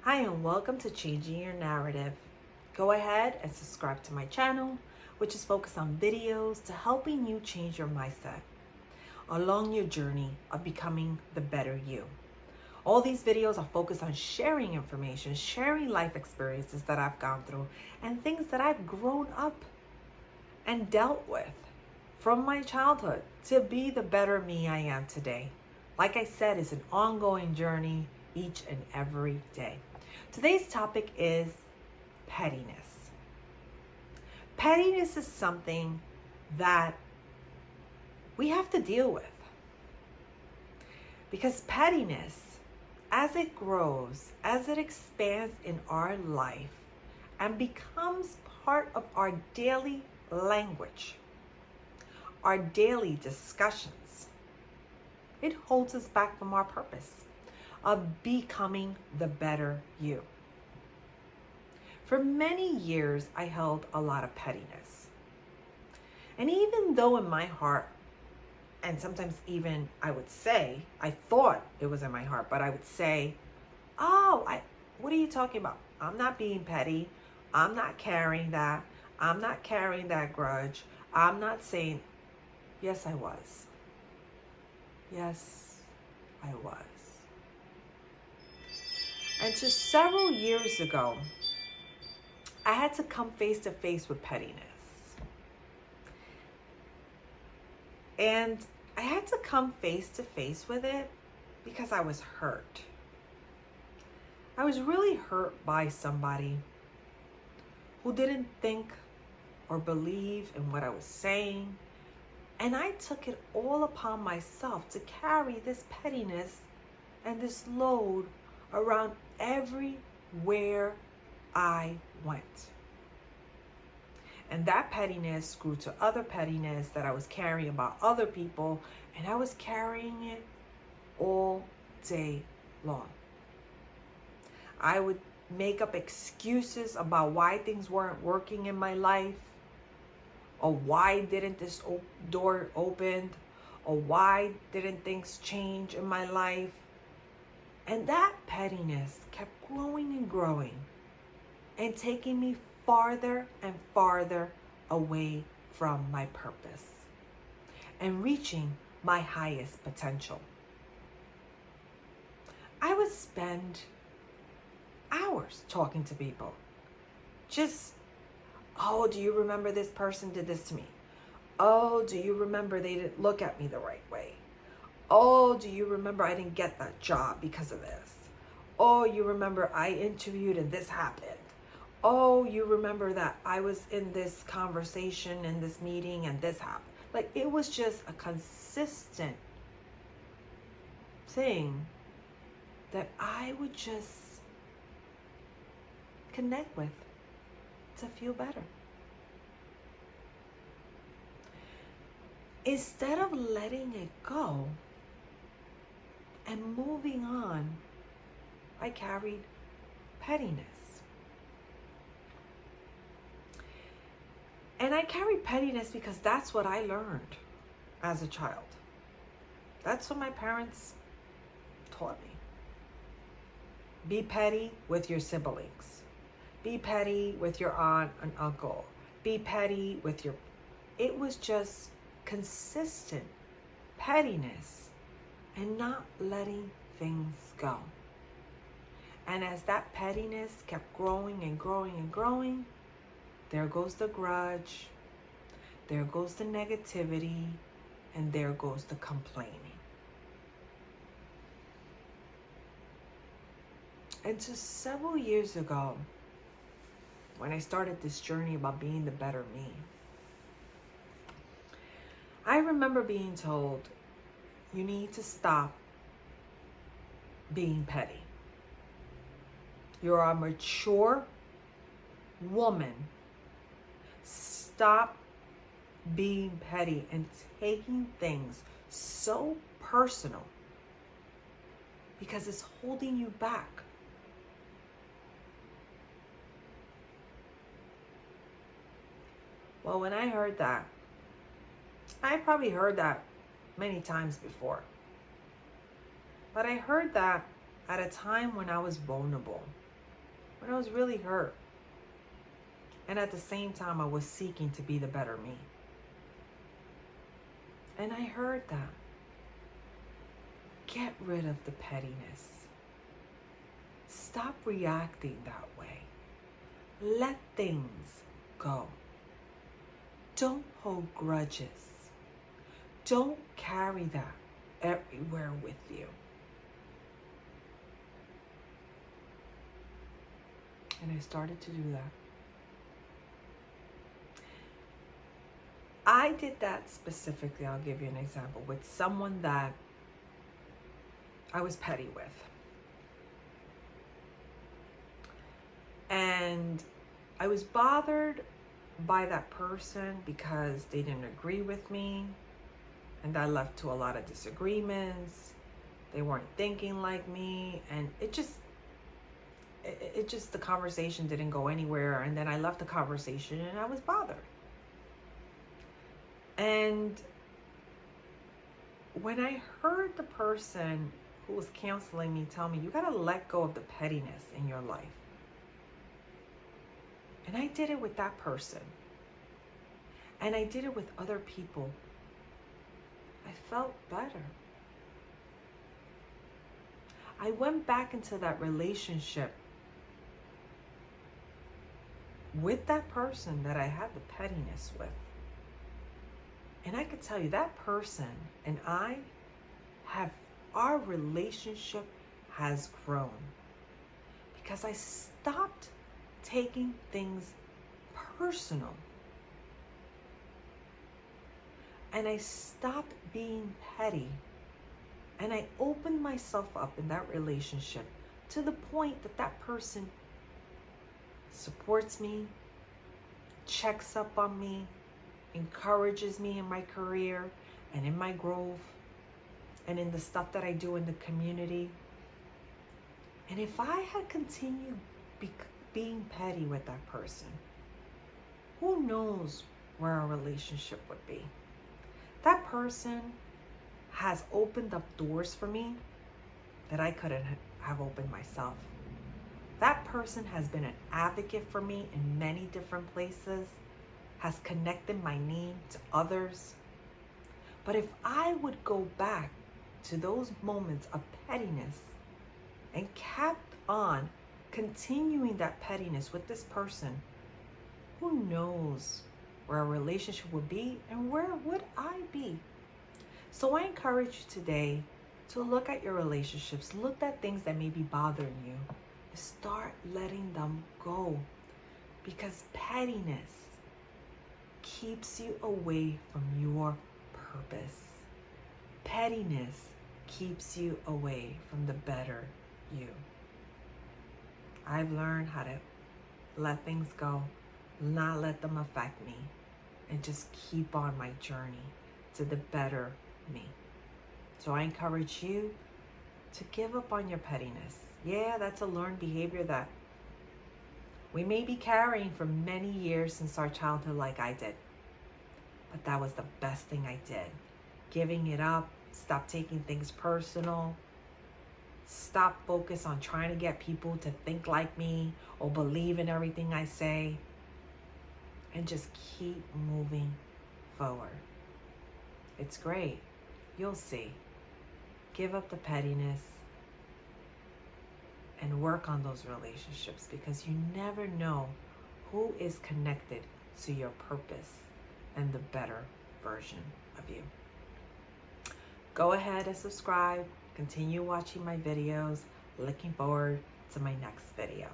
Hi, and welcome to Changing Your Narrative. Go ahead and subscribe to my channel, which is focused on videos to helping you change your mindset along your journey of becoming the better you. All these videos are focused on sharing information, sharing life experiences that I've gone through, and things that I've grown up and dealt with from my childhood to be the better me I am today. Like I said, it's an ongoing journey each and every day. Today's topic is pettiness. Pettiness is something that we have to deal with. Because pettiness, as it grows, as it expands in our life and becomes part of our daily language, our daily discussions, it holds us back from our purpose of becoming the better you. For many years, I held a lot of pettiness. And even though in my heart, and sometimes even I would say, I thought it was in my heart, but I would say, what are you talking about? I'm not being petty. I'm not carrying that. I'm not carrying that grudge. I'm not saying, yes, I was. Yes, I was. And just several years ago, I had to come face to face with pettiness. And I had to come face to face with it because I was hurt. I was really hurt by somebody who didn't think or believe in what I was saying. And I took it all upon myself to carry this pettiness and this load around everywhere I went. And that pettiness grew to other pettiness that I was carrying about other people, and I was carrying it all day long. I would make up excuses about why things weren't working in my life, or why didn't this door open, or why didn't things change in my life. And that pettiness kept growing and growing and taking me farther and farther away from my purpose and reaching my highest potential. I would spend hours talking to people. Just, do you remember this person did this to me? Oh, do you remember they didn't look at me the right way? Oh, do you remember I didn't get that job because of this? Oh, you remember I interviewed and this happened? Oh, you remember that I was in this conversation, in this meeting, and this happened? Like, it was just a consistent thing that I would just connect with to feel better. Instead of letting it go and moving on, I carried pettiness. And I carried pettiness because that's what I learned as a child. That's what my parents taught me. Be petty with your siblings. Be petty with your aunt and uncle. Be petty with your... It was just consistent pettiness and not letting things go. And as that pettiness kept growing and growing and growing, there goes the grudge, there goes the negativity, and there goes the complaining. And just several years ago, when I started this journey about being the better me, I remember being told, you need to stop being petty. You're a mature woman. Stop being petty and taking things so personal because it's holding you back. Well, when I heard that, I probably heard that many times before. But I heard that at a time when I was vulnerable. when I was really hurt. And at the same time, I was seeking to be the better me. And I heard that. Get rid of the pettiness. Stop reacting that way. Let things go. Don't hold grudges. Don't carry that everywhere with you. And I started to do that. I did that specifically, I'll give you an example, with someone that I was petty with. And I was bothered by that person because they didn't agree with me. And that led to a lot of disagreements. They weren't thinking like me. And it just, the conversation didn't go anywhere. And then I left the conversation and I was bothered. And when I heard the person who was counseling me tell me, you got to let go of the pettiness in your life. And I did it with that person. And I did it with other people. I felt better. I went back into that relationship with that person that I had the pettiness with. And I could tell you that person and I our relationship has grown because I stopped taking things personal. And I stopped being petty. And I opened myself up in that relationship to the point that that person supports me, checks up on me, encourages me in my career and in my growth and in the stuff that I do in the community. And if I had continued being petty with that person, who knows where our relationship would be? That person has opened up doors for me that I couldn't have opened myself. That person has been an advocate for me in many different places, has connected my name to others. But if I would go back to those moments of pettiness and kept on continuing that pettiness with this person, who knows where a relationship would be and where would I be? So I encourage you today to look at your relationships, look at things that may be bothering you, and start letting them go. Because pettiness keeps you away from your purpose. Pettiness keeps you away from the better you. I've learned how to let things go, not let them affect me, and just keep on my journey to the better me. So I encourage you to give up on your pettiness. Yeah, that's a learned behavior that we may be carrying for many years since our childhood, like I did. But that was the best thing I did. Giving it up, stop taking things personal, stop focus on trying to get people to think like me or believe in everything I say, and just keep moving forward. It's great. You'll see. Give up the pettiness and work on those relationships, because you never know who is connected to your purpose and the better version of you. Go ahead and subscribe. Continue watching my videos. Looking forward to my next video.